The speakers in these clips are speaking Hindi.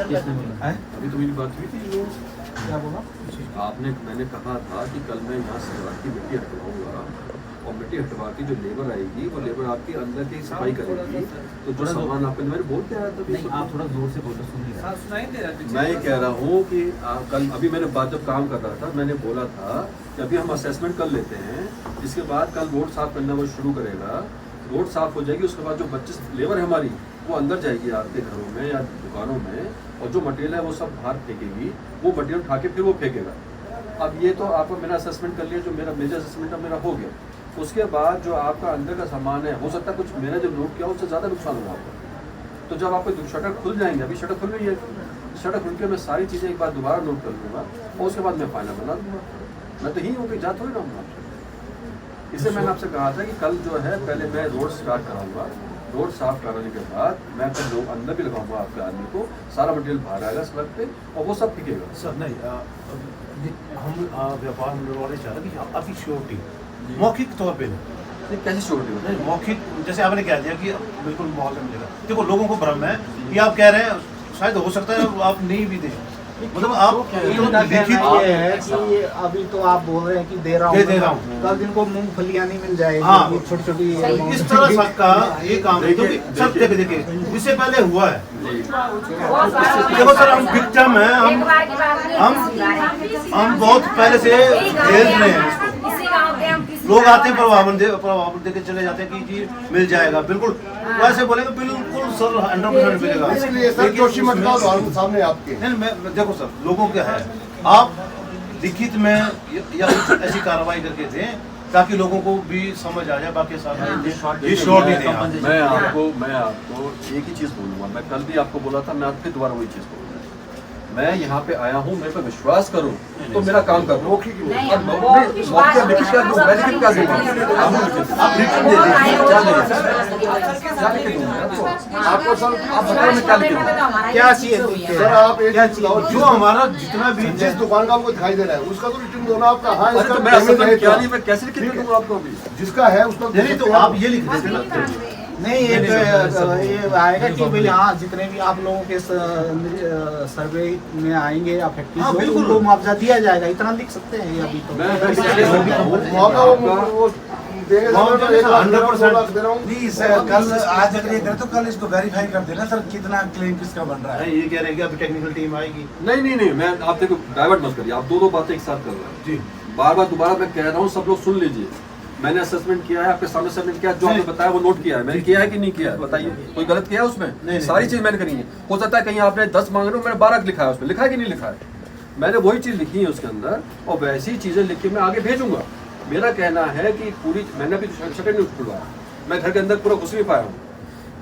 अभी तो मेरी बात हुई थी, क्या बोला आपने, मैंने कहा था कि कल मैं यहाँ से की मिट्टी हटवाऊंगा और मिट्टी हटवा के जो लेबर आएगी वो लेबर आपके अंदर की सफाई करेगी, तो जो सामान आपके मैंने बोल के आया था। आप थोड़ा जोर से बोलो, सुन नहीं रहा। मैं ये कह रहा हूँ कि कल अभी मैंने बात जब काम कर रहा था मैंने बोला था कि अभी हम असेसमेंट कर लेते हैं, इसके बाद कल रोड साफ करना वो शुरू करेगा, रोड साफ हो जाएगी, उसके बाद जो 25 लेबर है हमारी वो अंदर जाएगी आपके घरों में या दुकानों में, और जो मटेरियल है वो सब बाहर फेंकेगी, वो मटेरियल उठा के फिर वो फेंकेगा। अब ये तो आपको मैंने असेसमेंट कर लिया, जो मेरा मेजर असेसमेंट अब मेरा हो गया, उसके बाद जो आपका अंदर का सामान है हो सकता है कुछ मैंने जो नोट किया उससे ज़्यादा नुकसान हुआ आपका, तो जब आपको शटर खुल जाएंगे, अभी शटर खुल रही है, शटर खुल के मैं सारी चीज़ें एक बार दोबारा नोट कर लूँगा और उसके बाद मैं फाइनल बना दूँगा। मैं तो यही हूँ कि जात थोड़ी ना हूँ आपसे। इससे मैंने आपसे कहा था कि कल जो है पहले मैं रोड स्टार्ट कराऊंगा, रोड साफ कराने के बाद मैं फिर लोग अंदर भी लगाऊंगा आपके आदमी को, सारा मटेरियल बाहर आएगा सड़क पे और वो सब फेंकेगा। सर नहीं, हम व्यापार मंडल वाले चाह रहे कि आपकी श्योरिटी मौखिक तौर पे नहीं, कैसे श्योरिटी होता है? मौखिक जैसे आपने कह दिया कि बिल्कुल माहौल में मिलेगा। देखो लोगों को भ्रम है कि आप कह रहे हैं, शायद हो सकता है आप नहीं भी दें, मतलब आप लिखित ये है कि अभी तो आप बोल रहे हैं कि दे रहा हूँ, कल दिन को मूंगफलियां नहीं मिल जाएगी। हाँ, छोटी छोटी इस तरह का ये काम है, क्योंकि सब देखिए इससे पहले हुआ है। देखो सर, हम विक्टिम हैं, हम बहुत पहले से झेल रहे हैं इसको। लोग आते हैं प्रभावन दे के चले जाते हैं कि जी मिल जाएगा, बिल्कुल वैसे बोलेंगे बिल्कुल सर 100% मिलेगा। इसलिए सर जोशी मत का उदाहरण सामने आपके नहीं, मैं देखो सर, लोगों क्या है, आप लिखित में या ऐसी कार्रवाई करके दें ताकि लोगों को भी समझ आ जाए। बाकी साथ ये शॉर्ट ही नहीं। मैं आपको एक ही चीज़ बोलूँगा, मैं कल भी आपको बोला था, मैं आपके दोबारा वही चीज़ बोलूँगा। मैं यहाँ पे आया हूँ, मेरे पे विश्वास करो तो मेरा काम कर लो। क्या चाहिए सर, आप एक चीज बताओ, जो हमारा जितना भी जिस दुकान का आपको दिखाई दे रहा है उसका तो रिटर्न दो ना आपका। हाँ, अरे इसका तो मैं पेमेंट असल में है क्या क्या? नहीं, मैं कैसे लिख दूँ आपको अभी? जिसका है उसका नहीं, तो आप ये लिख देते ना। नहीं, ये आएगा कि भाई हाँ जितने भी आप लोगों के सर्वे में आएंगे या फैक्ट्री हाँ, बिल्कुल उनको मुआवजा दिया जाएगा, इतना लिख सकते हैं ये अभी तो। मौका वो देंगे सर, तो 100% दे रहा हूँ। नहीं सर, कल आज अगर ये करे तो कल इसको वेरीफाई कर देना सर, कितना क्लेम किसका बन रहा है। ये कह रहे हैं कि अभी टेक्निकल टीम आएगी। नहीं, मैं आप देखो डाइवर्ट मत करिए, आप दो बातें एक साथ कर रहे हैं जी। बार दोबारा मैं कह रहा हूँ, सब लोग सुन लीजिए। मैंने असेसमेंट किया है, आपके सामने सबमिट किया, जो आपने बताया वो नोट किया है, मैंने किया है कि नहीं किया है बताइए, कोई गलत किया है उसमें? नहीं, सारी चीज मैंने करी है। हो सकता है कहीं आपने 10 मांग रहे हो, मैंने 12 लिखा है उसमें, लिखा है कि नहीं लिखा है? मैंने वही चीज लिखी है उसके अंदर और वैसी चीजें लिख के मैं आगे भेजूंगा। मेरा कहना है कि पूरी, मैंने अभी शटर नहीं खुलवाया, मैं घर के अंदर पूरा घुस नहीं पाया हूँ।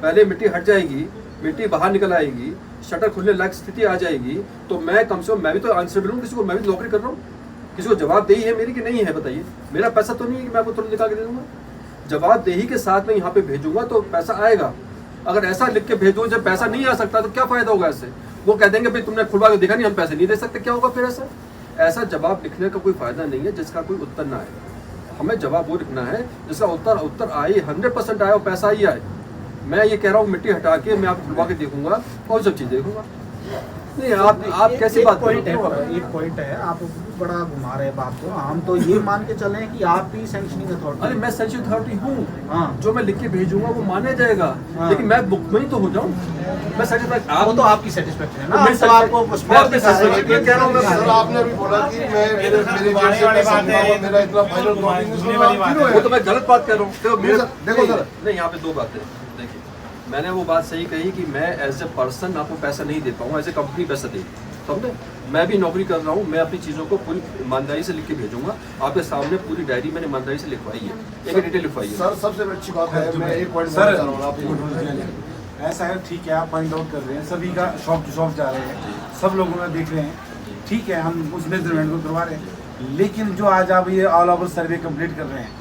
पहले मिट्टी हट जाएगी, मिट्टी बाहर निकल आएगी, शटर खुलने लायक स्थिति आ जाएगी, तो मैं कम से कम, मैं भी तो आंसरेबल हूँ किसी को, मैं भी नौकरी कर रहा हूँ, किसी को जवाबदेही है मेरी कि नहीं है बताइए? मेरा पैसा तो नहीं है कि मैं आपको तुरंत निकाल के दे दूंगा। जवाबदेही के साथ मैं यहाँ पे भेजूंगा तो पैसा आएगा। अगर ऐसा लिख के भेजूँ जब पैसा नहीं आ सकता तो क्या फायदा होगा? ऐसे वो कह देंगे भाई तुमने खुलवा के देखा नहीं, हम पैसे नहीं दे सकते, क्या होगा फिर? ऐसा जवाब लिखने का कोई फायदा नहीं है जिसका कोई उत्तर ना आए। हमें जवाब वो लिखना है जिसका उत्तर आए, 100% आए और पैसा ही आए। मैं ये कह रहा हूँ मिट्टी हटा के मैं आपको खुलवा के देखूंगा और सब चीज़ देखूंगा। नहीं, आप कैसी बात पॉइंट है, एक पॉइंट है, आप बड़ा घुमा रहे हैं बात को। हम तो ये मान के चले कि आप भी सैंक्शनिंग अथॉरिटी। अरे मैं सैंक्शन अथॉरिटी हूँ, हाँ, जो मैं लिख के भेजूंगा वो माना जाएगा। हाँ। लेकिन मैं बुक में ही तो हो जाऊँ, मैं सेटिस्फाइड। वो तो आपकी सेटिस्फेक्शन है ना, मैं तो आपको कह रहा हूँ सर, आपने अभी बोला कि मैं मेरे मेरा इतना फाइनल, वो तो मैं गलत बात कर रहा हूँ। देखो सर, नहीं, यहाँ पे दो बातें देखिए, मैंने वो बात सही कही कि मैं एज ए पर्सन आपको पैसा नहीं दे पाऊंगा, एज ए कंपनी पैसा देगी, समझे? मैं भी नौकरी कर रहा हूँ, मैं अपनी चीज़ों को पूरी ईमानदारी से लिख के भेजूंगा आपके सामने। पूरी डायरी मैंने ईमानदारी से लिखवाई है, एक डिटेल लिखवाई है। सर सबसे अच्छी बात है, मैं एक पॉइंट सर, आपको ऐसा है, ठीक है, आप पॉइंट आउट कर रहे हैं, सभी का शॉप टू शॉप जा रहे हैं, सब लोगों का देख रहे हैं, ठीक है, हम उस मेजरमेंट को करवा रहे हैं। लेकिन जो आज आप ये ऑल ओवर सर्वे कंप्लीट कर रहे हैं,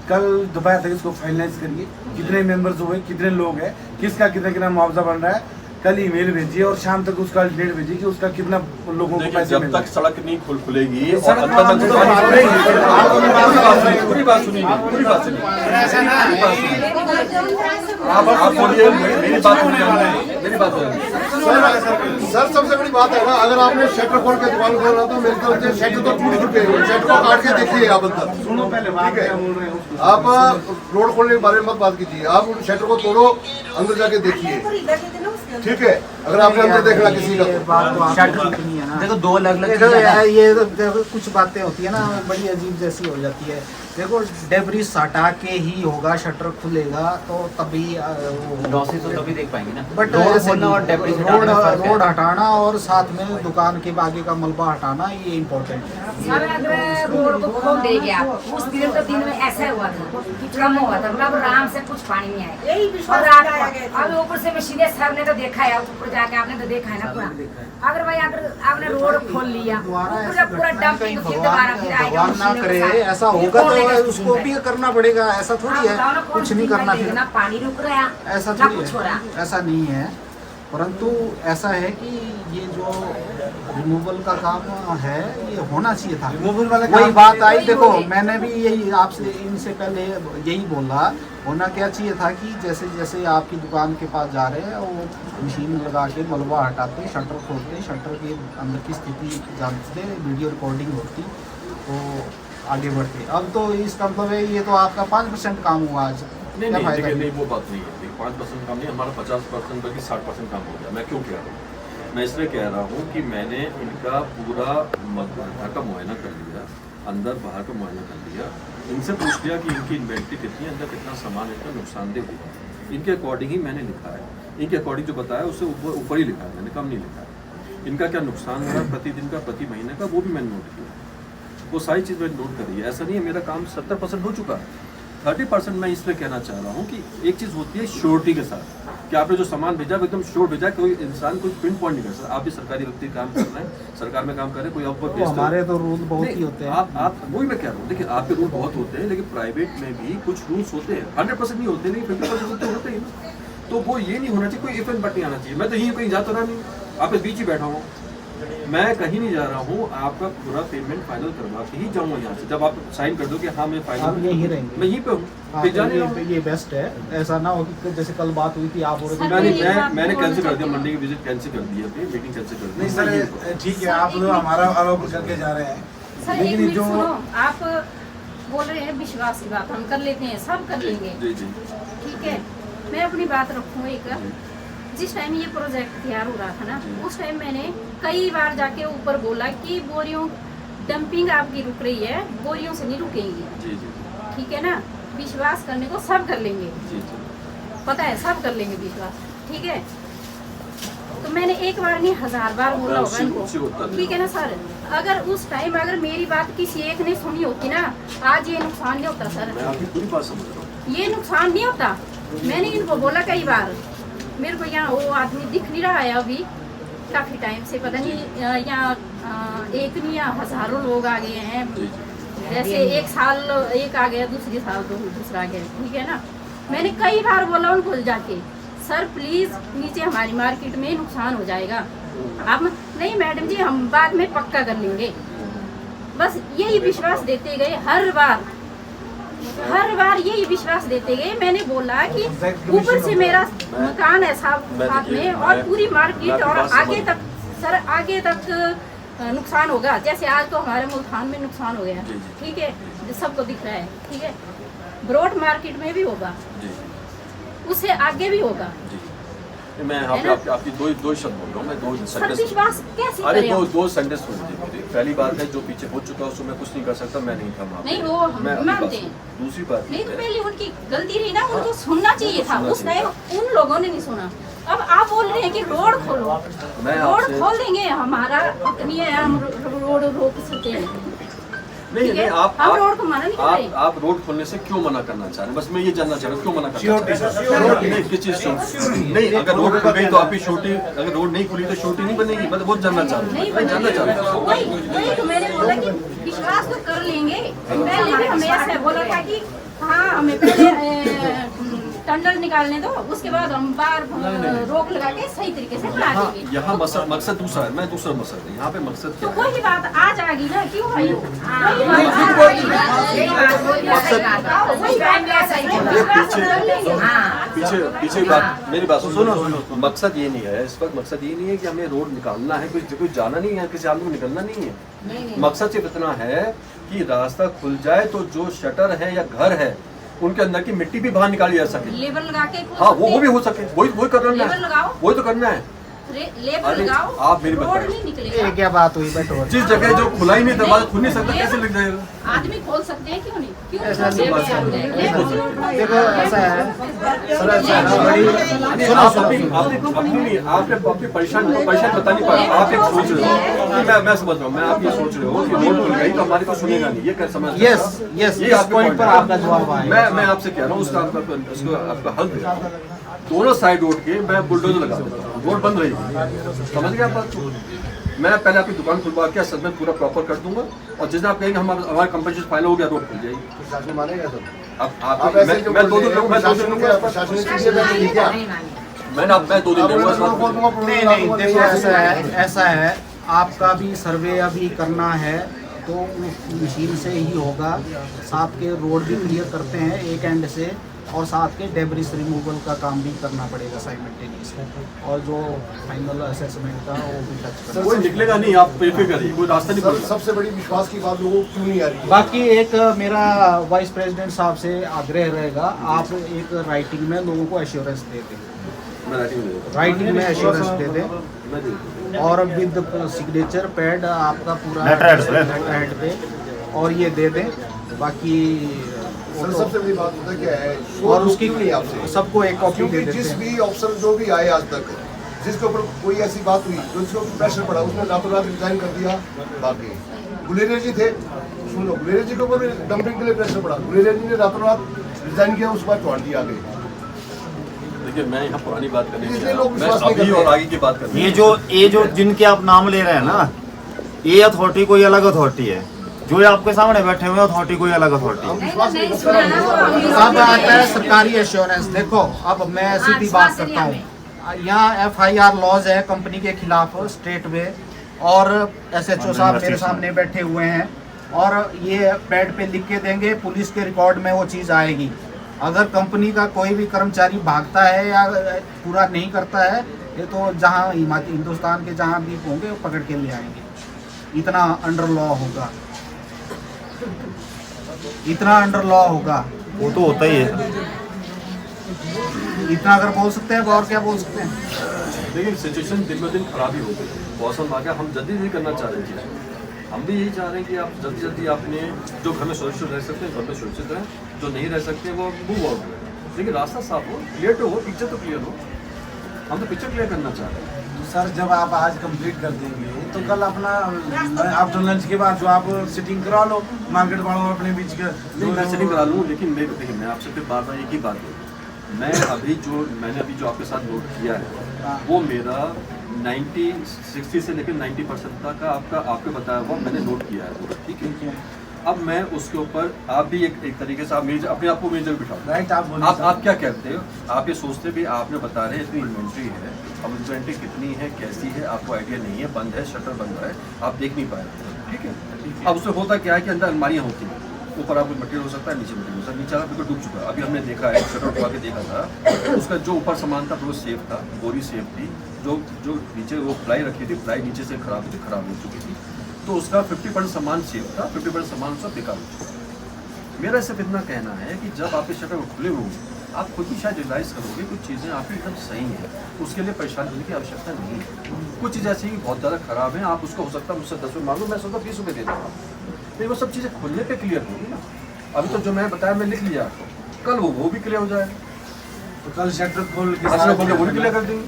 कल दोपहर तक इसको फाइनलाइज करिए, कितने मेंबर्स हुए, कितने लोग हैं, किसका कितना कितना मुआवजा बन रहा है। कल ईमेल भेजिए और शाम तक उसका डेट भेजिए कि उसका कितना लोगों को पैसे जब तक सड़क नहीं खुलेगी और सड़क अंदर तक पूरी बात सुनिए, पूरी बात सुनिए। आप बोलिए, मेरी बात सुनिए, मेरी बात सुनिए। सर सबसे बड़ी बात है ना, अगर आपने शटर खोल के दुकान खोलना तो मेरे तरफ से शटर तो टूट चुके हैं, शटर को काट के देखिए आप अंदर। सुनो पहले बात क्या बोल रहे हैं उसको। आप रोड खोलने के बारे में मत बात कीजिए, आप उन शटर को तोड़ो, अंदर जाके देखिए, ठीक है? अगर आपने अंदर देखना किसी का तो। बात तो आपकी ठीक नहीं है ना। देखो दो अलग अलग देखो चीजें हैं। ये तो देखो कुछ बातें होती है ना बड़ी अजीब जैसी हो जाती है। देखो डेब्रिस हटा के ही होगा, शटर खुलेगा तो तभी वो लॉसेस तो तभी देख पाएंगे ना। बट रोड ऐसे खोलना और डेब्रिस हटाने रोड में फर्क है। रोड हटाना और साथ में दुकान के आगे का मलबा हटाना ये इम्पोर्टेंट है। सर अगर रोड को खोल देंगे आप, उस दिन तो दिन में ऐसा हुआ था कि कम हुआ था, मतलब आराम से कुछ पानी नहीं आया। और अब ऊपर से मशीनें सर ने तो देखा है, ऊपर जाके आपने तो देखा है ना पूरा। अगर भाई अगर आपने रोड खोल लिया, ऊपर से पूरा डंपिंग फिर दोबारा फिर आएगा। भगवान ना करे ऐसा होगा तो उसको भी करना पड़ेगा, ऐसा थोड़ी है कुछ नहीं करना फिर। ना पानी रुक रहा, ऐसा ना थोड़ी कुछ हो रहा। है, ऐसा नहीं है। परंतु ऐसा है कि ये जो रिमूवल का काम है ये होना चाहिए था। रिमूवल वाला वही काम बात आई, वही देखो वही। मैंने भी यही आपसे इनसे पहले यही बोला, होना क्या चाहिए था कि जैसे जैसे आपकी दुकान के पास जा रहे हैं वो मशीन लगा के मलबा हटाते, शटर खोलते, शटर के अंदर की स्थिति जानते, वीडियो रिकॉर्डिंग होती तो आगे बढ़ते। अब तो इसका मतलब है ये तो आपका 5% काम हुआ आज। नहीं क्या नहीं फायदा देखिए, नहीं वो बात नहीं है। 5% काम नहीं, हमारा 50% बल्कि 60% काम हो गया। मैं क्यों कह रहा हूँ? मैं इसलिए कह रहा हूँ कि मैंने इनका पूरा घर का मुआयना कर लिया, अंदर बाहर का मुआयना कर लिया, इनसे पूछ लिया कि इनकी इन्वेंट्री कितनी है, अंदर कितना सामान इतना नुकसानदेह हुआ, इनके अकॉर्डिंग ही मैंने लिखा है। इनके अकॉर्डिंग जो बताया उससे ऊपर ही लिखा है मैंने, कम नहीं लिखा है। इनका क्या नुकसान हुआ प्रतिदिन का, प्रति महीने का, वो भी मैंने नोट किया। वो सारी चीज़ मैंने नोट करी है। ऐसा नहीं है मेरा काम 70% हो चुका है, 30% मैं इसलिए कहना चाह रहा हूँ कि एक चीज़ होती है श्योरिटी के साथ कि आपने जो सामान भेजा वो एकदम श्योर भेजा, कोई इंसान कोई पिन पॉइंट नहीं कर सकता। आप भी सरकारी व्यक्ति काम कर रहे हैं, सरकार में काम कर रहे हैं, कोई आप तो हमारे तो रूल बहुत ही होते हैं। आप वही मैं कह रहा हूँ, देखिए आपके रूल बहुत होते हैं, लेकिन प्राइवेट में भी कुछ रूल्स होते हैं। 100% नहीं होते, लेकिन 50% तो होते ही ना। तो वो ये नहीं होना चाहिए, कोई इफ एंड बट नहीं आना चाहिए। मैं तो यहीं कहीं जाता रहा नहीं, आप इस बीच ही बैठा हूँ, मैं कहीं नहीं जा रहा हूँ। आपका पूरा पेमेंट फाइनल करवा के ही जाऊँगा यहाँ से। जब आप साइन कर दो कि हाँ मैं आप फाइनल, यहीं रहेंगे। मैं यहीं पे हूँ, हाँ, फिर जाने तो ये बेस्ट है। ऐसा ना हो कि जैसे कल बात हुई थी आप मैंने कैंसिल कर दिया, मंडे की विजिट कैंसिल कर दी, अपनी मीटिंग कैंसिल कर दी। नहीं सर ठीक है, आप लोग हमारा अलाउ करके जा रहे हैं, सर एक लेकिन मिनट जो सुनो, आप बोल रहे हैं विश्वास की बात हम कर लेते हैं, सब कर लेंगे, जी जी ठीक है। मैं अपनी बात रखूँ एक, जिस टाइम ये प्रोजेक्ट तैयार हो रहा था ना, उस टाइम मैंने कई बार जाके ऊपर बोला कि बोरियों डंपिंग आपकी रुक रही है, बोरियों से नहीं रुकेंगी, जी जी ठीक है ना। विश्वास करने को सब कर लेंगे, जी जी। पता है सब कर लेंगे विश्वास, ठीक है। तो मैंने एक बार नहीं 1000 बार बोला होगा इनको, ठीक है ना सर। अगर उस टाइम अगर मेरी बात किसी एक ने सुनी होती ना, आज ये नुकसान नहीं होता सर, मैं आपकी पूरी बात समझ रहा हूँ। ये नुकसान नहीं होता। मैंने इनको बोला कई बार, मेरे को यहाँ वो आदमी दिख नहीं रहा है अभी काफ़ी टाइम से, पता नहीं यहाँ एक नहीं यहाँ हज़ारों लोग आ गए हैं। जैसे एक साल एक आ गया, दूसरी साल दूसरा आ गया, ठीक है ना। मैंने कई बार बोला उनको जाके, सर प्लीज़ नीचे हमारी मार्केट में नुकसान हो जाएगा। अब नहीं मैडम जी हम बाद में पक्का कर लेंगे, बस यही विश्वास देते गए हर बार यही विश्वास देते गए। मैंने बोला कि ऊपर से मेरा मकान है साथ में और पूरी मार्केट और आगे तक सर आगे तक नुकसान होगा। जैसे आज तो हमारे मुल्तान में नुकसान हो गया, ठीक है, सबको दिख रहा है, ठीक है। ब्रॉड मार्केट में भी होगा, उससे आगे भी होगा। मैं आपकी दो शब्द बोल रहा हूँ, मैं दो सेंटेंस। विश्वास कैसे अरे करें? दो सेंटेंस सुन लीजिए मेरी। पहली बात है जो पीछे हो चुका है उसको मैं कुछ नहीं कर सकता, मैं नहीं था वहाँ पे। नहीं, वो हम मैं अपनी मानते बात हैं। सुन। दूसरी बात नहीं तो है, पहले उनकी गलती रही ना, उनको सुनना चाहिए था। उस टाइम उन लोगों ने नहीं सुना। अब आप बोल रहे हैं कि रोड खोलो, मैं रोड आपसे- खोल देंगे, हमारा अपनी है, हम रोड रोक सकते हैं, नहीं ठीक है? नहीं हम रोड को मना नहीं कर रहे। आप रोड खोलने से क्यों मना करना चाह रहे हैं? बस मैं ये जानना चाह रहा हूँ क्यों मना करना Surety, चाह रहे हैं? नहीं किस चीज़ से? नहीं अगर रोड खुल गई तो आपकी छोटी, अगर रोड नहीं खुली तो छोटी नहीं बनेगी। मैं तो बहुत जानना चाह रहा हूँ, मैं जानना चाह रहा हूँ। वही तो मैंने बोला कि विश्वास तो कर लेंगे। पहले भी हमें ऐसे बोला था कि हाँ हमें पहले टंडल निकालने दो, उसके बाद हम बार रोक लगा के सही तरीके से हटा हाँ, देंगे। यहाँ मकसद दूसरा है, मैं दूसरा मकसद है। यहाँ पे मकसद तो क्या है? वही बात आज आ गई ना, क्यों भाई? पीछे पीछे बात, मेरी बात सुनो। मकसद ये नहीं है, इस वक्त मकसद ये नहीं है कि हमें रोड निकालना है, कुछ जाना नहीं है, किसी आदमी को निकलना नहीं है। मकसद सिर्फ इतना है कि रास्ता खुल जाए तो जो शटर है या घर है उनके अंदर की मिट्टी भी बाहर निकाली जा सके। लेबर लगा के हाँ, वो भी हो सके, वही करना लेबर है, लगाओ। वही तो करना है। लेबर अरे, लगाओ, आप मेरी रोड बताइए। नहीं निकलेगा। ये क्या बात हुई बैठो। जिस जगह जो खुला ही नहीं, दरवाजा खुल नहीं सकता, कैसे लग जाएगा? आदमी खोल सकते हैं, क्यों नहीं? क्यों ऐसा नहीं लेबर बात है। लेबर- देखो ऐसा है सर, ऐसा है ना, बड़ी सुनो आप सुनो अपनी आपने अपनी परेशान बता नहीं पाया। आप एक सोच रहे हो कि मैं समझ रहा हूँ, मैं आप ये सोच रहे हो कि रोड खुल गई तो हमारी को सुनेगा नहीं, ये क्या समझ? यस यस, ये इस आपके पॉइंट point पर है। आपका जवाब आया। मैं आपसे कह रहा हूँ उसका आपका हल दे रहा हूँ। दोनों साइड रोड के मैं बुलडोजर लगा देता हूँ, रोड बंद रहेगी। समझ गए आप बात को? मैं पहले आपकी दुकान खुलवा के असेसमेंट पूरा प्रॉपर कर दूंगा और जिस दिन आप कहेंगे हमारे कंपनसेशन फाइनल हो गया, रोड खुल जाएगी। प्रशासन मानेगा सर? अब आप ऐसे जो मैं दो बोल रहे दिन हैं, प्रशासनिक चीजें मैं नहीं क्या? मैं 2 दिन दूंगा। नहीं नहीं, देखो ऐसा है आपका भी सर्वे अभी करना है तो उस मशीन से ही होगा। साथ के रोड भी क्लियर करते हैं एक एंड से, और साथ के डेब्रिस रिमूवल का काम भी करना पड़ेगा साइमल्टेनियसली, और जो फाइनल असेसमेंट का वो भी टच करना। कोई निकलेगा नहीं, आप बेफिक्र करिए, कोई रास्ता नहीं खुलेगा। सबसे बड़ी विश्वास की बात लोगों को क्यों नहीं आ रही है? बाकी एक मेरा वाइस प्रेसिडेंट साहब से आग्रह रहेगा, आप एक राइटिंग में लोगों को एश्योरेंस दे दें, मैं राइटिंग में देता राइटिंग में एश्योरेंस दे दें, हूँ। मैं दे देता हूँ। और विद सिग्नेचर पैड आपका पूरा लेटर हेड पे और ये दे दें। बाकी वो सर तो- सबसे बड़ी बात होता है क्या है, और उसकी क्यों नहीं आपसे? सबको एक कॉपी दे क्योंकि देते जिस हैं। भी ऑफिसर जो भी आए आज तक, जिसके ऊपर कोई ऐसी बात हुई जो जिसके ऊपर प्रेशर पड़ा, उसने रातों रात रिजाइन कर दिया। बाकी गुलेरिया जी थे, सुन लो, गुलेरिया जी के ऊपर डंपिंग के लिए प्रेशर पड़ा, गुलेरिया जी ने रातों रात रिजाइन किया, उसके बाद चौहान जी आ गए। देखिए, मैं यहाँ पुरानी बात करने नहीं इसलिए जा रहा, लोग मैं विश्वास नहीं अभी करते। और आगे की बात कर ये जो जिनके आप नाम ले रहे हैं ना, ये अथॉरिटी कोई अलग अथॉरिटी है, जो आपके सामने बैठे हुए अथॉरिटी कोई अलग अथॉरिटी है। अब आता है सरकारी एश्योरेंस। देखो अब मैं सीधी बात करता हूँ, यहाँ FIR लॉज है कंपनी के खिलाफ स्टेट में, और SHO साहब मेरे सामने बैठे हुए हैं, और ये पैड पे लिख के देंगे, पुलिस के रिकॉर्ड में वो चीज़ आएगी। अगर कंपनी का कोई भी कर्मचारी भागता है या पूरा नहीं करता है, ये तो जहाँ हिंदुस्तान के जहाँ भी होंगे वो पकड़ के ले आएंगे। इतना अंडर लॉ होगा, इतना अंडर लॉ होगा, वो तो होता ही है। इतना अगर बोल सकते हैं, और क्या बोल सकते हैं। लेकिन सिचुएशन दिन ब दिन खराब ही हो गई। मौसम आ गया, हम जल्दी नहीं करना चाह रहे हैं, हम भी यही चाह रहे हैं कि आप जल्दी जल्दी अपने जो घर में सुरक्षित रह सकते हैं घर में सुरक्षित रहें, जो नहीं रह सकते वो मूव आउट करें, लेकिन रास्ता साफ हो, क्लियर तो हो, पिक्चर तो क्लियर हो। हम तो पिक्चर क्लियर करना चाह रहे हैं। सर जब आप आज कंप्लीट कर देंगे तो कल अपना आफ्टर लंच के बाद जो आप सिटिंग करा लो मार्केट वालों और अपने बीच का। नहीं, मैं सेटिंग करा लूँ, लेकिन देखिए मैं आपसे फिर बार बार एक ही बात बोलूँ, मैंने अभी जो आपके साथ नोट किया है वो मेरा 60 से लेकर 90% तक का आपको बताया हुआ मैंने नोट किया है, ठीक है। अब मैं उसके ऊपर आप भी एक तरीके से आप अपने आप को मेरी जगह बिठाओ। राइट, आप क्या कहते हो? आप ये सोचते भी आपने बता रहे हैं इतनी इन्वेंट्री है, अब इन्वेंट्री कितनी है, कैसी है, आपको आइडिया नहीं है, बंद है, शटर बंद है, आप देख नहीं पाए, ठीक है। अब उसमें होता क्या है कि अंदर अलमारियाँ होती हैं, ऊपर आपको मटेरियल हो सकता है, नीचे मटेरियल हो सकता है, नीचे बिल्कुल डूब चुका है। अभी हमने देखा है, शटर उठवा के देखा था, उसका जो ऊपर सामान था वो सेफ था, बोरी सेफ थी, जो नीचे वो प्लाई रखी थी, प्लाई नीचे से खराब हो चुकी थी, तो उसका 50% सामान सेफ था, 50% सामान उसका बेकार हो चुका। मेरा सिर्फ इतना कहना है कि जब आपके शटर खुले होंगे, आप खुद ही शायद रियलाइज़ करोगे कुछ चीज़ें आपकी एकदम सही हैं, उसके लिए परेशान होने की आवश्यकता नहीं है। कुछ चीज़ें ऐसी बहुत ज़्यादा ख़राब हैं, आप उसको हो सकता है मुझसे 10 रुपये मांगो, मैं सोचता 20 रुपये दे दूँगा, लेकिन वो सब चीज़ें खुलने पे क्लियर होगी ना। अभी तो जो मैं बताया मैं लिख लिया आपको, कल वो भी क्लियर हो जाएगा, तो कल शटर खोल के वो भी क्लियर कर देंगे,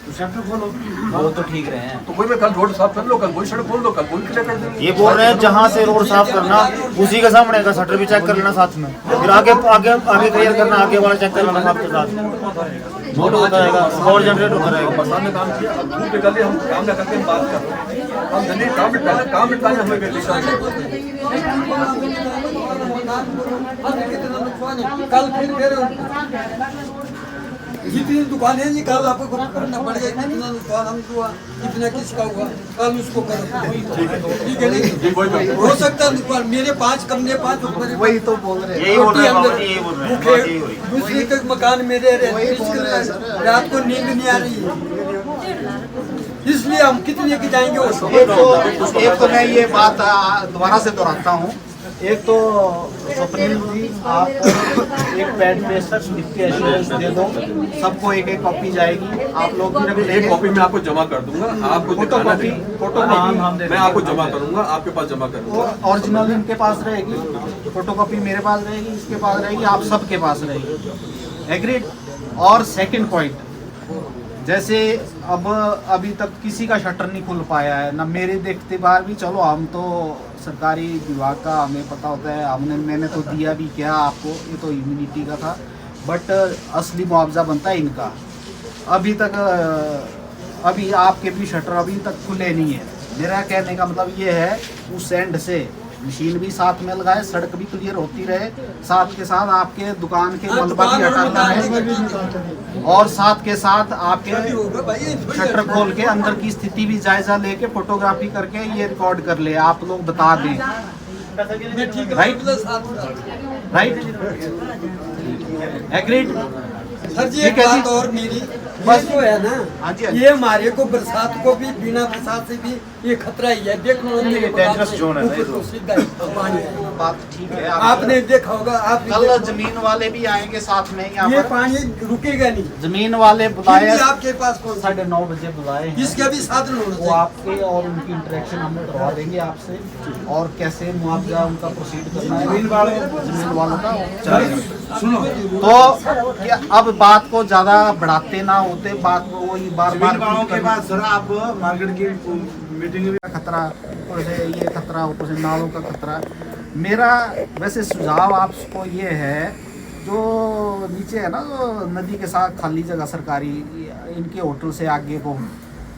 तो शटर खोलो, वो तो ठीक रहे हैं। तो वही मैं कल रोड साफ कर लो, कल वही सड़क खोल दो, कल वही क्लियर कर देंगे। ये बोल रहे हैं जहाँ से रोड साफ करना उसी के सामने का शटर भी चेक कर लेना साथ में, फिर आगे क्लियर करना, आगे वाला चेक कर लेना आपके साथ, मोड होता रहेगा और जनरेट होता रहेगा। बरसात में काम किया, अब धूप निकल हम काम ना करके हम बात कर रहे हैं, हम जल्दी काम निपटाने हमें कितना नुकसान है, कल फिर जितनी दुकानें हैं कल आपको करना पड़ेगा, कितना नुकसान हम हुआ, कितना किसका हुआ, कल उसको करो। ठीक है नहीं, हो सकता है नुकसान मेरे 5 कमरे 5 ऊपर, वही तो बोल रहे हैं, यही बोल रहे हैं बाबा जी, यही बोल रहे हैं, बात यही हो रही है। दूसरे के मकान में रह वही रहे बोल रहे हैं सर। रात को नींद नहीं आ रही है, इसलिए हम कितने के जाएंगे उसको। एक तो मैं ये बात दोबारा से दोहराता हूँ। एक तो स्वप्निल जी आप एक पैड पे लिख के एश्योरेंस दे दो, सबको एक एक कॉपी जाएगी, आप लोग भी रख एक कॉपी मैं आपको जमा कर दूंगा, आपको फोटो दिखाना कॉपी नहीं। फोटो कॉपी मैं आपको जमा करूंगा, आपके पास जमा करूंगा। ओरिजिनल इनके पास रहेगी, फोटो कॉपी मेरे पास रहेगी, इसके पास रहेगी, आप सबके पास रहेगी। एग्रीड। और सेकंड पॉइंट, जैसे अब अभी तक किसी का शटर नहीं खुल पाया है ना, मेरे देखते बार भी, चलो हम तो सरकारी विभाग का हमें पता होता है, मैंने तो दिया भी क्या आपको, ये तो इम्यूनिटी का था, बट असली मुआवजा बनता है इनका। अभी आपके भी शटर अभी तक खुले नहीं है। मेरा कहने का मतलब ये है, उस एंड से मशीन भी साथ में लगाए, सड़क भी क्लियर होती रहे, साथ के साथ आपके दुकान के मलबा भी हटाता है, और साथ के साथ आपके शटर खोल के अंदर की स्थिति भी जायजा लेके फोटोग्राफी करके ये रिकॉर्ड कर ले, आप लोग बता दें। Right right, agreed. सर जी एक बात और मेरी, बस जो है ना, हाँ जी, ये हमारे को बरसात को भी बिना बरसात से भी ये खतरा ही है। देख लो डेंजरस जोन है ऊपर तो सीधा ही पानी है। बात ठीक है, आपने देखा होगा, आप कल जमीन वाले भी आएंगे साथ में यहाँ ये पर, पानी रुकेगा नहीं। जमीन वाले फिर बुलाए, भी आपके पास कौन सा 9:30 बजे बुलाए हैं। इसका भी साधन होना वो चाहिए। आपके और उनकी इंटरेक्शन हम करवा देंगे आपसे, और कैसे मुआवजा उनका प्रोसीड करना है जमीन वालों का चलेगा। सुनो, तो क्या अब बात को ज्यादा बढ़ाते ना होते, बात को वही बार बार जमीन वालों के बाद सर आप मार्केट की मीटिंग में खतरा, ऊपर से ये खतरा, ऊपर से नालों का खतरा। मेरा वैसे सुझाव आपको ये है, जो नीचे है ना, जो नदी के साथ खाली जगह सरकारी, इनके होटल से आगे को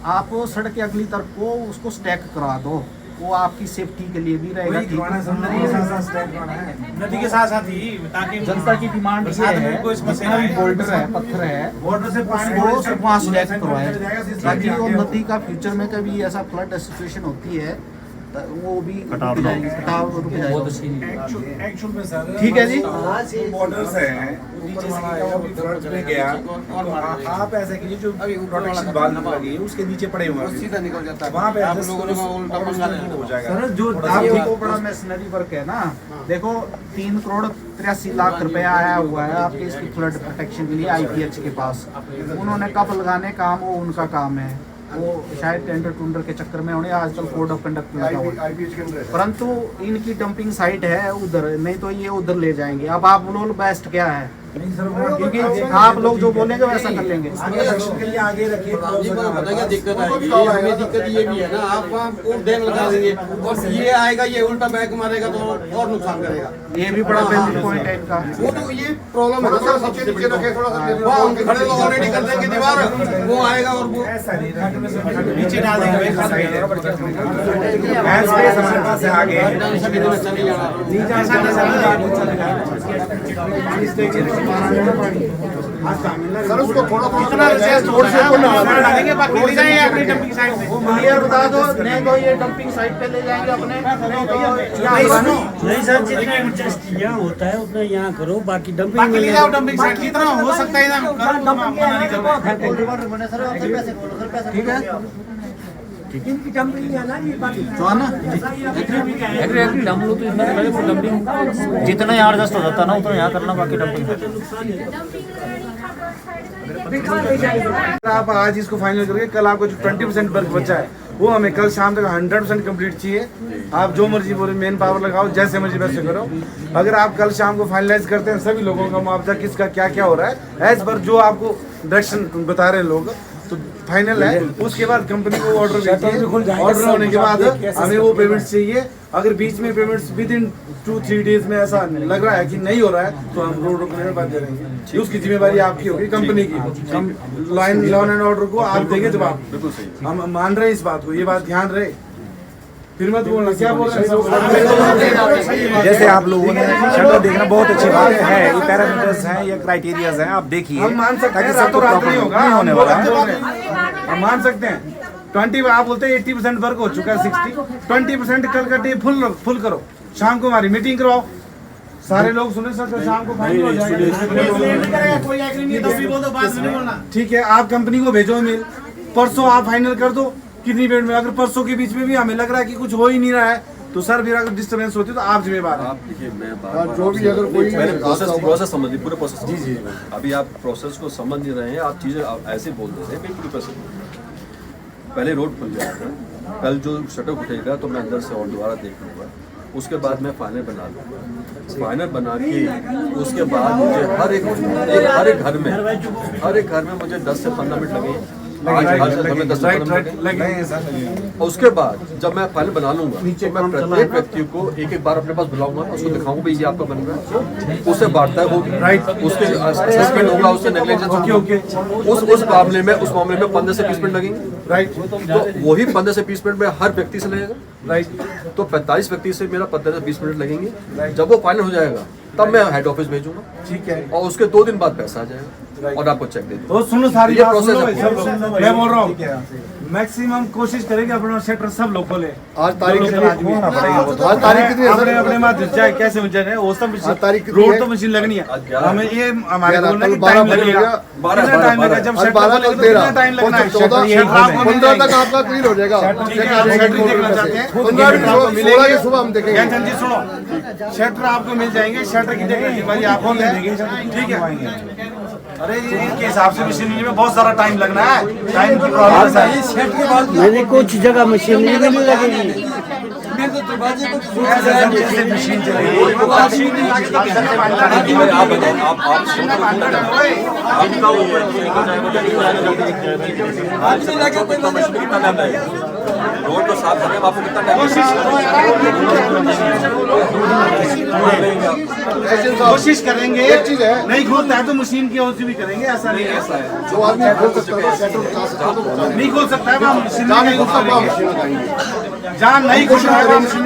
आप सड़क के अगली तरफ को उसको स्टैक करा दो, वो आपकी सेफ्टी के लिए भी रहेगा। नदी के साथ साथ स्टैक करवाना है, नदी के साथ साथ ही, ताकि जनता की डिमांड ये है, जितना भी बोल्डर है, पत्थर है, बॉर्डर से पानी वो सब वहाँ स्टैक करवाए, ताकि वो जाएगा। नदी का फ्यूचर में कभी ऐसा फ्लड सिचुएशन होती है तो वो भी रुक जाएगी, कटाव रुक जाएगा। एक्चुअल में सर ठीक है जी। बॉर्डर्स हैं, नीचे से अभी फ्रंट में गया, तो आप ऐसा कीजिए, जो प्रोटेक्शन वाल लगी है उसके नीचे पड़े हुए हैं, सीधा निकल जाता है। वहाँ पे आप लोगों ने उल्टा पंगा लेना हो जाएगा। सर जो आपको बड़ा मैशनरी वर्क है ना, देखो 3,83,00,000 रुपया आया हुआ है आपके इसकी फ्लड प्रोटेक्शन के लिए IPH के पास। उन्होंने कब लगाने काम, वो उनका काम है, वो शायद टेंडर टूंडर के चक्कर में उन्हें आजकल कोड ऑफ कंडक्ट लगा हुआ है, IPH के अंदर है। परंतु इनकी डंपिंग साइट है उधर, नहीं तो ये उधर ले जाएंगे। अब आप लोग बेस्ट क्या है, नहीं सर, वो क्योंकि आप लोग जो बोलेंगे वैसा कर लेंगे। आगे एक्शन के लिए आगे रखिए। क्या दिक्कत आएगी, हमें दिक्कत ये भी है ना, आप वहाँ को डैम लगा देंगे और ये आएगा, ये उल्टा बैक मारेगा तो और नुकसान करेगा। ये भी बड़ा बेनिफिट पॉइंट है इनका। वो तो ये प्रॉब्लम है ना सर, सबसे नीचे रखे थोड़ा सा, वहाँ हम खड़े तो ऑलरेडी कर देंगे दीवार, वो आएगा और वो ऐसा नहीं, नीचे डाल देंगे, हमारे पास है आगे सर उसको थोड़ा क्लियर बता दो, नहीं तो ये डंपिंग साइट पे ले जाएंगे अपने, नहीं सर, जितना इंटरेस्ट यहाँ होता है उतना यहाँ करो, बाकी डंपिंग में डंपिंग साइट कितना हो सकता है ठीक है। इनकी डंपिंग है ना, ये बाकी तो ना जितना यहाँ एडजस्ट हो जाता है ना उतना यहाँ करना, बाकी डंपिंग आप आज इसको फाइनल करके कल आपको जो 20% वर्क बचा है वो हमें कल शाम तक 100% कंप्लीट चाहिए। आप जो मर्जी बोले, मेन पावर लगाओ, जैसे मर्जी वैसे करो। अगर आप कल शाम को फाइनलाइज करते हैं सभी लोगों का मुआवजा किसका क्या क्या हो रहा है, एज पर जो आपको डायरेक्शन बता रहे हैं लोग, तो फाइनल है। उसके बाद कंपनी को ऑर्डर भेजिए, ऑर्डर होने के बाद हमें वो पेमेंट्स चाहिए। अगर बीच में पेमेंट्स विद इन 2-3 डेज में ऐसा लग रहा है कि नहीं हो रहा है तो हम रोड रोकने में बाध्य रहेंगे। उसकी जिम्मेवारी आपकी होगी, कंपनी की। हम लॉ एंड ऑर्डर को आप देंगे जवाब। बिल्कुल सही। हम मान रहे हैं इस बात को, ये बात ध्यान रहे। फिर मत बोलना क्या बोल रहे हैं। जैसे आप लोगों ने शटर देखना बहुत अच्छी बात है, ये पैरामीटर्स हैं, ये क्राइटेरियाज हैं, आप देखिए। हम मान सकते हैं रातों रात नहीं होगा, नहीं होने वाला है, हम मान सकते हैं। 20 आप बोलते हैं 80% वर्क हो चुका है, 20% कल का डे फुल करो, शाम को हमारी मीटिंग करवाओ, सारे लोग सुने सकते, शाम को फाइनल हो जाएगा। कोई एग्री नहीं तो भी बोल दो, बात नहीं बोलना। ठीक है, आप कंपनी को भेजो ईमेल, परसों आप फाइनल कर दो कितनी पेमेंट में। अगर परसों के बीच में भी हमें लग रहा है कि कुछ हो ही नहीं रहा है तो सर फिर अगर डिस्टर्बेंस होती है तो आप जिम्मेदार हैं। आप देखिए, मैं जो भी अगर कोई प्रोसेस समझिए, पूरे प्रोसेस। जी अभी आप प्रोसेस को समझ नहीं रहे हैं, आप चीज़ें ऐसे बोल दे रहे हैं, बिल्कुल प्रोसेस। पहले रोड खुल जाएगा, कल जो शटर उठेगा तो मैं अंदर से और दोबारा देख लूँगा, उसके बाद मैं फाइनल बना लूँगा। फाइनल बना के उसके बाद मुझे हर एक घर में मुझे 10 से 15 मिनट लगे। और उसके बाद जब मैं फाइनल बना लूंगा तो मैं प्रत्येक व्यक्ति को एक एक बार अपने पास बुलाऊंगा, उसको दिखाऊंगा भाई ये आपका बन रहा है, उससे बांटता है वो, राइट, उसके असेसमेंट होगा, उससे नेग्लिजेंस होगी, उस मामले में 15 से 20 मिनट लगेंगे, राइट। तो वही 15 से 20 मिनट में हर व्यक्ति से लगेगा, राइट। तो 45 व्यक्ति से मेरा 15 से 20 मिनट लगेंगे। जब वो फाइनल हो जाएगा तब मैं हेड ऑफिस भेजूंगा, ठीक है, और उसके 2 दिन बाद पैसा आ जाएगा और आपको चेक दे दूंगा। तो सुनो सारी ये बात प्रोसेस सुनो, है। मैं बोल रहा हूँ मैक्सिमम कोशिश करेंगे अपना सेक्टर सब लोग खोले। आज तारीख कितनी है? आज तारीख कितनी है? अपने माध्यम से कैसे मशीन है वो सब रोड तो मशीन लगनी है, हमें ये हमारे बोलना है टाइम लगेगा, कितना टाइम लगेगा, जब सेक्टर खोलेंगे तो कितना टाइम लगना है, 15 तक आपका क्लियर हो जाएगा। 15 मिलेंगे सुबह हम देखेंगे। जी सुनो, शटर आपको मिल जाएंगे, शटर की जगह आप खोल देंगे, ठीक है। अरे इनके हिसाब से मशीनरी में बहुत सारा टाइम लगना है, टाइम की प्रॉब्लम है। मैंने कुछ जगह मशीनरी में नहीं लगेगी, जैसे मशीन चलेगी रोड तो साफ करने में आपको कितना टाइम कोशिश करेंगे। एक चीज है, नहीं खोलता है तो मशीन की ओर से भी करेंगे, ऐसा नहीं है, ऐसा है। जो आदमी खोल सकता है सेटल बचा सकता है, नहीं खोल सकता है वहाँ मशीन नहीं खोल सकता मशीन लगाएंगे, जहाँ नहीं खोल सकता है मशीन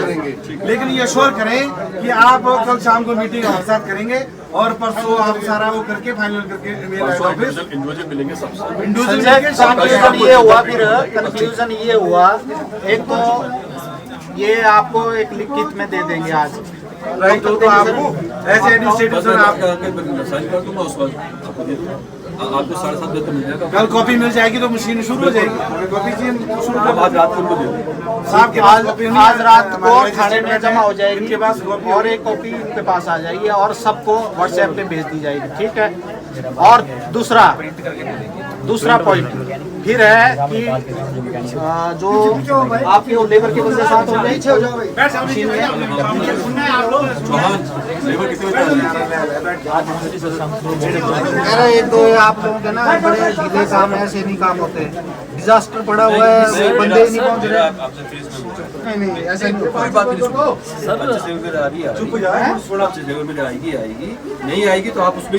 करेंगे। लेकिन ये श्योर करें कि आप कल शाम को मीटिंग हमारे साथ करेंगे और परसों आप सारा वो करके फाइनल करके इंडिविजुअल मिलेंगे सबसे। कंक्लूजन ये हुआ, फिर कंक्लूजन ये हुआ, एक तो ये आपको एक लिखित में दे देंगे आज, राइट। तो आपको एज एडमिनिस्ट्रेटर आप साइन कर दूंगा, उस वक्त आपको दे दूंगा, आपको 7:30 बजे तक मिल जाएगा। कल कॉपी मिल जाएगी तो मशीन शुरू हो जाएगी, कॉपी शुरू आज रात को उनको दे दूंगा। साहब के पास कॉपी नहीं, आज रात को थाने में जमा हो जाएगी, इनके पास कॉपी और एक कॉपी इनके पास आ जाएगी और सबको व्हाट्सएप पे भेज दी जाएगी, ठीक है। और दूसरा पॉइंट फिर है कि जो आपके लेबर के बंदे साथ हो गए, एक दो आप लोगों के ना बड़े ढीले काम ऐसे नहीं काम होते, डिजास्टर पड़ा हुआ है, बंदे ही नहीं पहुंच रहे। नहीं ऐसा नहीं, कोई बात नहीं, सब अच्छे से उधर आ रही है, चुप हो जाए, थोड़ा अच्छे जगह में आएगी, नहीं आएगी तो आप उसमें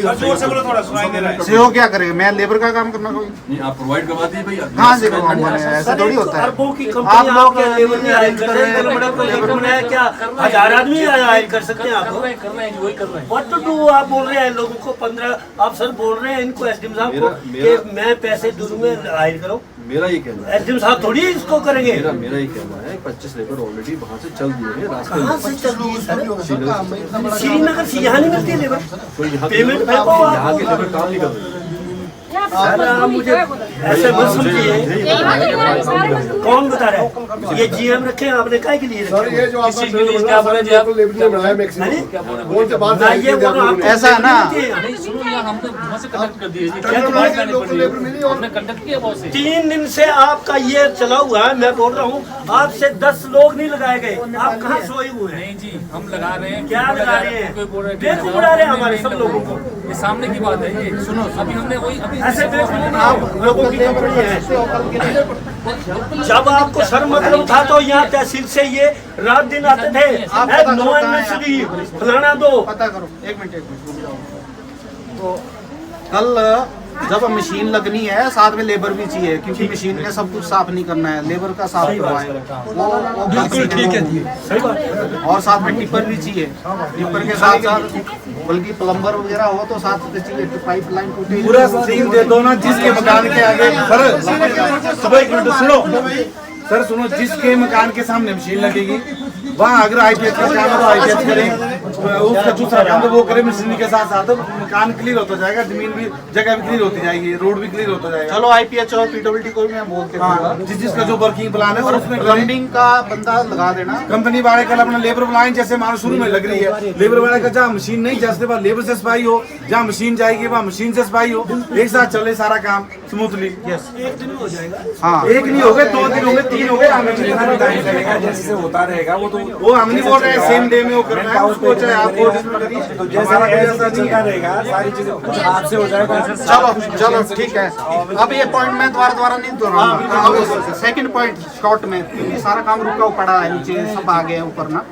सीओ क्या करेगा, मैं लेबर का काम करना कोई नहीं, आप प्रोवाइड करवा दीजिए भैया। कहाँ से करवाऊंगा, ऐसा थोड़ी होता है। आप लोग लेबर में अरेंज करें, क्या 1000 आदमी हायर कर सकते हैं आपको? व्हाट टू डू, आप बोल रहे हैं लोगों को 15, आप सर बोल रहे हैं इनको एसडीएम साहब को कि मैं पैसे दूंगा हायर करो, मेरा ये कहना है, एसडीएम साहब थोड़ी इसको करेंगे। मेरा ये कहना है 25 लेबर ऑलरेडी वहाँ से चल दिए हैं, रास्ते कहाँ से चल रही है सर? श्रीनगर से यहाँ नहीं मिलती है लेबर, तो यहाँ पेमेंट के लेबर काम नहीं कर रहे। सर मुझे ऐसे मत समझिए, कौन बता रहा है? ये जीएम रखे हैं आपने काय के लिए? सर ये जो आपका लेबर ने बनाया मैक्सिमम कौन से बात है, ऐसा है ना, 3 दिन से आपका ये चला हुआ है, मैं बोल रहा हूँ आपसे 10 लोग नहीं लगाए गए, आप कहाँ सोए हुए हैं? नहीं जी, हम लगा रहे हैं। क्या लगा रहे हैं? बेवकूफ उड़ा रहे हैं हमारे सब लोगों को। ये सामने की बात है, ये सुनो, अभी हमने वही ऐसे बेवकूफ आप लोगों की कंपनी है। जब आपको शर्म मतलब था तो यहाँ तहसील से ये रात दिन आते थे, नो एडमिनिस्ट्री फलाना दो। पता करो, एक मिनट। तो कल जब मशीन लगनी है साथ में लेबर भी चाहिए, क्योंकि मशीन ने सब कुछ साफ नहीं करना है, लेबर का साफ करवाए वो बिल्कुल ठीक है जी। और साथ में टिप्पर भी चाहिए, टिप्पर के साथ साथ बल्कि प्लम्बर वगैरह हो तो साथ में चाहिए, पाइपलाइन टूटी पूरा स्ट्रीम दे दो ना जिसके मकान के आगे। सर सुबह एक मिनट सुनो सर, सुनो, जिसके मकान के सामने मशीन लगेगी वहाँ अगर आईपीएच का काम है तो आईपीएच करें, उसका दूसरा काम तो वो करे मशीन के साथ साथ, मकान क्लियर होता जाएगा, जमीन भी जगह भी क्लियर होती जाएगी, रोड भी क्लियर होता जाएगा। चलो आईपीएच और पीडब्ल्यूडी को मैं बोल के हाँ, जिसका जो वर्किंग प्लान है और उसमें प्लम्बिंग का बंदा लगा देना। कंपनी वाले कल अपना लेबर बुलाएं, जैसे मानो शुरू में लग रही है, लेबर वाले का जहाँ मशीन नहीं जैसे वहाँ लेबर से सफाई हो, जहाँ मशीन जाएगी वहाँ मशीन से सफाई हो, एक साथ चले सारा काम स्मूथली। एक दिन में हो जाएगा। हाँ, एक नहीं हो गए, 2 दिन हो गए, 3 हो गए, जैसे होता रहेगा वो हम नहीं बोल रहे हैं सेम डे में वो करना है, उसको चाहे आपको तो जैसा चलता रहेगा सारी चीजें आपसे हो जाएगा। चलो चलो ठीक है, अब ये पॉइंट मैं दोबारा नहीं दोहराऊंगा। सेकंड पॉइंट शॉर्ट में, क्योंकि सारा काम रुका पड़ा है, नीचे सब आ गए ऊपर ना।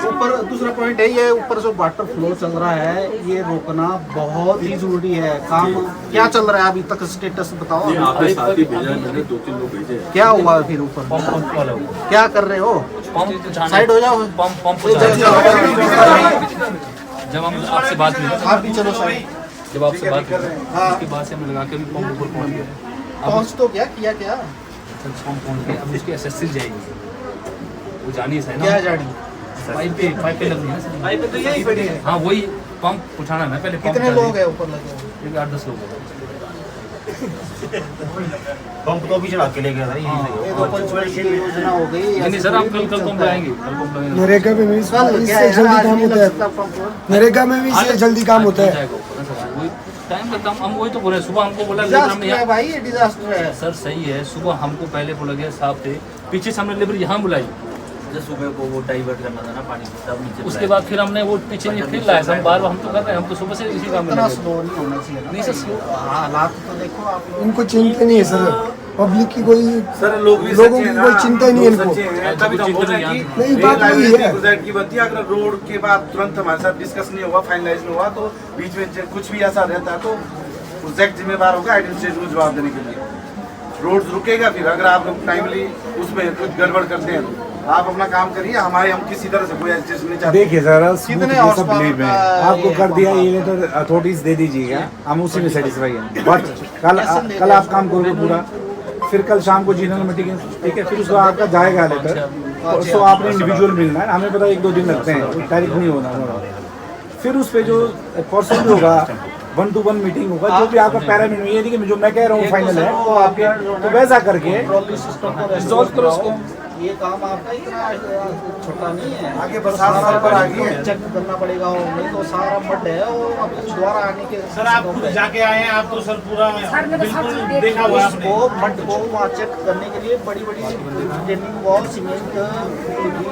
ऊपर दूसरा पॉइंट है, ये ऊपर जो वाटर फ्लो चल रहा है ये रोकना बहुत ही जरूरी है। काम क्या चल रहा है अभी तक, स्टेटस बताओ। आपने साथ ही भेजा है, मैंने 2-3 लोग भेजे हैं। क्या हुआ फिर ऊपर, क्या कर रहे हो? साइड हो जाओ। जब हम आपसे बात हुई, आप भी चलो साइड। जब आपसे बात हुई उसके बाद से हमने लगा के भी पंप ऊपर पहुंच गया। पहुंच तो क्या किया क्या पंप पहुंच गया, अब उसकी एसएससी जाएगी, वो जानी है ना, क्या जानी पाइप पे लगनी है ना, पाइप तो यही पड़ी है। हाँ वही पंप उठाना है पहले। कितने लोग हैं ऊपर लगे हुए? 8-10 लोग हैं। पंप तो अभी चढ़ा के ले गया था ये तो पंचवर्षीय योजना हो गई। नहीं सर, आप कल पंप लगाएंगे, कल पंप लगाएंगे। नरेगा में भी इससे जल्दी काम होता है, नरेगा में भी इससे जल्दी काम होता है। टाइम लगता हम वही तो बोले, सुबह हमको बोला डिजास्टर है भाई, ये डिजास्टर है सर। सही है, सुबह हमको पहले बोला गया साहब थे, पीछे से हमने लेबर यहाँ बुलाई, जब सुबह को वो डाइवर्ट करना था ना पानी, तब नीचे उसके बाद फिर हमने वो पीछे नहीं फिर लाया, हम बार बार हम तो कर रहे हैं, हम तो सुबह से इसी काम में इतना लगे। स्लो नहीं होना चाहिए ना। नहीं सर, स्लो हालात तो देखो आप लोग। इनको चिंता नहीं है सर, पब्लिक की कोई, सर लोगों की कोई चिंता ही नहीं है इनको। तभी तो बोल रहे हैं कि नहीं, बात वही है। प्रोजेक्ट की बनती है, अगर रोड के बाद तुरंत हमारे साथ डिस्कस नहीं हुआ, फाइनलाइज नहीं हुआ, तो बीच में कुछ भी ऐसा रहता है तो प्रोजेक्ट जिम्मेदार होगा एडमिनिस्ट्रेशन को जवाब देने के लिए। रोड रुकेगा, फिर अगर आप टाइमली उसमें कुछ गड़बड़ करते हैं तो आप अपना काम करिए, हमारे हम किसी तरह से कोई एडजस्ट नहीं चाहते। देखिए सर, कितने सब horsepower believe है, का आपको ये कर दिया पंप? ये लेटर अथॉरिटीज दे दीजिएगा, हम उसी में सेटिस्फाई हैं। बट कल आप काम करोगे पूरा, फिर कल शाम को जीना मीटिंग, ठीक है, फिर उसको आपका जाएगा लेटर, तो आपने इंडिविजुअल मिलना है, हमें पता है 1-2 दिन लगते हैं, डायरेक्ट नहीं होना। फिर उस पे जो पर्सन होगा 1-to-1 मीटिंग होगा, जो भी आपका पैरामीटर, ये नहीं कि जो मैं कह रहा हूँ फाइनल है वो आपके, तो वैसा करके सिस्टम को रिजॉल्व करो उसको। ये काम आपका इतना छोटा नहीं है, आगे बरसात साल पर आ गई है, चेक करना पड़ेगा, और नहीं तो सारा मड है और अब दोबारा आने के। सर आप खुद जाके आए हैं, आप तो सर पूरा सर मैं तो सब चीज बिल्कुल देख देखा हुआ आपने। वो मड को वहाँ चेक करने के लिए बड़ी बड़ी ट्रेनिंग वॉल, सीमेंट,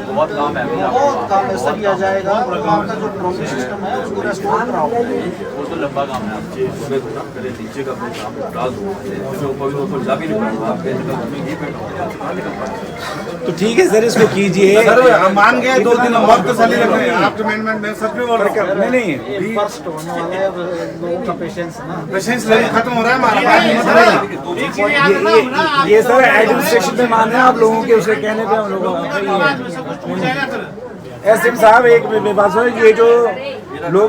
बहुत काम है अभी आपको। बहुत काम है सर। लिया जाएगा आपका जो ट्रॉली सिस्टम है उसको रेस्टोर कराओ। वो तो लंबा काम है आपके। सुबह को ना पहले नीचे का अपने काम निकाल दो, उसमें ऊपर जा भी नहीं पाएगा, आप कहते हैं हमें ये बैठा होगा, कहाँ निकल पाएगा। तो ठीक है सर, इसको कीजिए। सर हम मान गए 2 दिन हम वक्त साली लग रहे हैं, आप अमेंडमेंट में सच में बोल रहे हैं। नहीं, फर्स्ट होने वाला है लोगों का पेशेंस ना, पेशेंस लेवल खत्म हो रहा है हमारा। ये सर एडमिनिस्ट्रेशन में मान रहे हैं आप लोगों के, उसके कहने पे हम लोगों एसएम साहब एक बात सुनो, ये जो लोग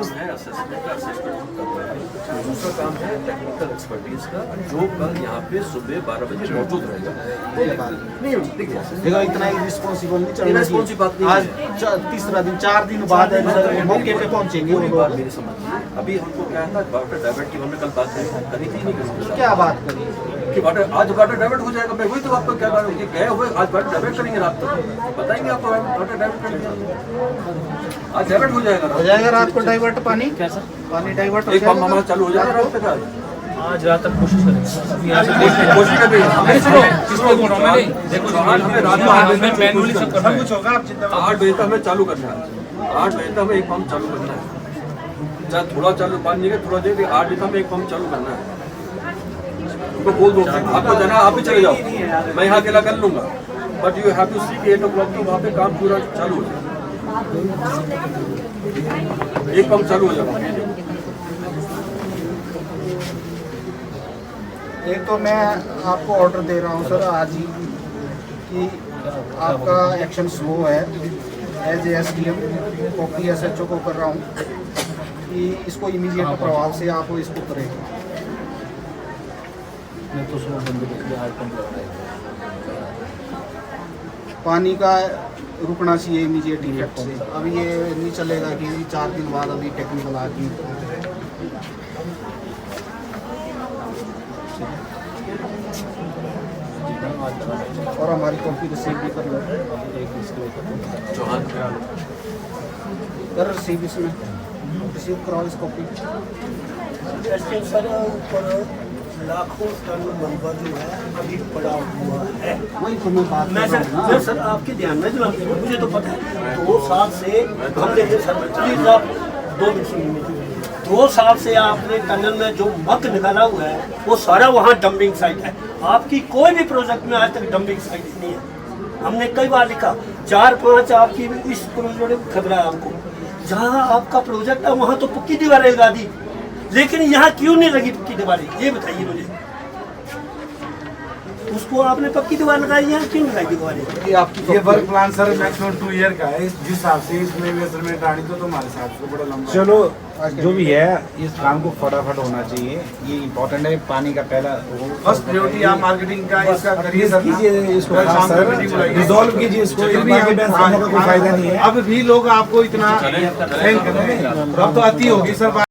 दूसरा काम है टेक्निकल एक्सपर्टीज का, जो कल यहाँ पे सुबह 12 बजे मौजूद रहेगा। नहीं देखिए देखो इतना ही रिस्पॉन्सिबल नहीं चलना Irresponsible बात नहीं आज तीसरा दिन, 4 दिन बाद मौके पे पहुंचेंगे वो पूरी लोग। बात मेरी समझ। अभी हमको क्या था, वाटर डाइवर्ट की हमने कल बात करी थी, नहीं करी क्या बात करी कि वाटर आज वाटर डाइवर्ट हो जाएगा। मैं वही तो आपको क्या बात है, गए हुए आज वाटर डाइवर्ट करेंगे, रात तक बताएंगे आपको वाटर डाइवर्ट करेंगे, आज डाइवर्ट हो जाएगा। हो जाएगा रात को डाइवर्ट पानी, कैसा पानी डाइवर्ट हो एक पंप हमारा जाएगा चालू हो जाएगा रात तक। आज रात तक कोशिश करेंगे। अभी यहाँ से कोशिश कर रही है। सुनो, किसको बोल रहा हूँ मैं, नहीं देखो आज हमें रात में 8 बजे मैनुअली सब करना है। कुछ होगा आप चिंता 8 बजे तक हमें चालू करना है, 8 बजे तक हमें एक पंप चालू करना है, चाहे थोड़ा चालू पानी नहीं थोड़ा देर, 8 बजे तक हमें एक पंप चालू करना है। उनको बोल दो आपको जाना, आप भी चले जाओ, मैं यहाँ अकेला कर लूँगा, बट यू हैव टू सी कि 8 o'clock तो वहाँ पे काम पूरा चालू हो जाए, एक पंप चालू हो जाएगा। एक तो मैं आपको ऑर्डर दे रहा हूँ सर आज ही कि आपका एक्शन स्लो है। एज SDM कॉपी SHO को कर रहा हूँ कि इसको इमीडिएट प्रभाव से आप इसको करें। पानी का रुकना चाहिए इमीडिएट इफेक्ट से। अभी ये नहीं चलेगा कि 4 दिन बाद अभी टेक्निकल आके और हमारी कॉपी रिसीव भी कर लो सर। रिसीव इसमें रिसीव कराओ इस कॉपी। सर ऊपर लाखों टन मलबा जो है अभी पड़ा हुआ है। वही तो मैं बात मैं सर आपके ध्यान में दिलाते हूँ, मुझे तो पता है 2 साल से हमने सर प्लीज आप 2 मिनट 2 साल से आपने टनल में जो मक निकाला हुआ है वो सारा वहाँ डंपिंग साइट है। आपकी कोई भी प्रोजेक्ट में आज तक डंपिंग साइट नहीं है। हमने कई बार लिखा 4-5 आपकी इस प्रोजेक्ट में खतरा है आपको। जहाँ आपका प्रोजेक्ट है वहाँ तो पक्की दीवारें लगा दी, लेकिन यहाँ क्यों नहीं लगी पक्की दीवारें, ये बताइए मुझे। उसको आपने पक्की दीवार लगाई है, क्यों लगाई दीवारें? ये work plan sir maximum 2 year का है। जिस हिसाब से इसमें मेजरमेंट आनी तो हमारे साथ को बड़ा लंबा। चलो जो भी है इस काम को फटाफट होना चाहिए, ये इम्पोर्टेंट है। पानी का पहला फर्स्ट प्रायोरिटी आप मार्केटिंग का इसका करिए सर, कीजिए इसको, रिजॉल्व कीजिए इसको। कोई फायदा नहीं है। अब भी लोग आपको इतना थैंक कर रहे हैं, अब तो अति होगी सर।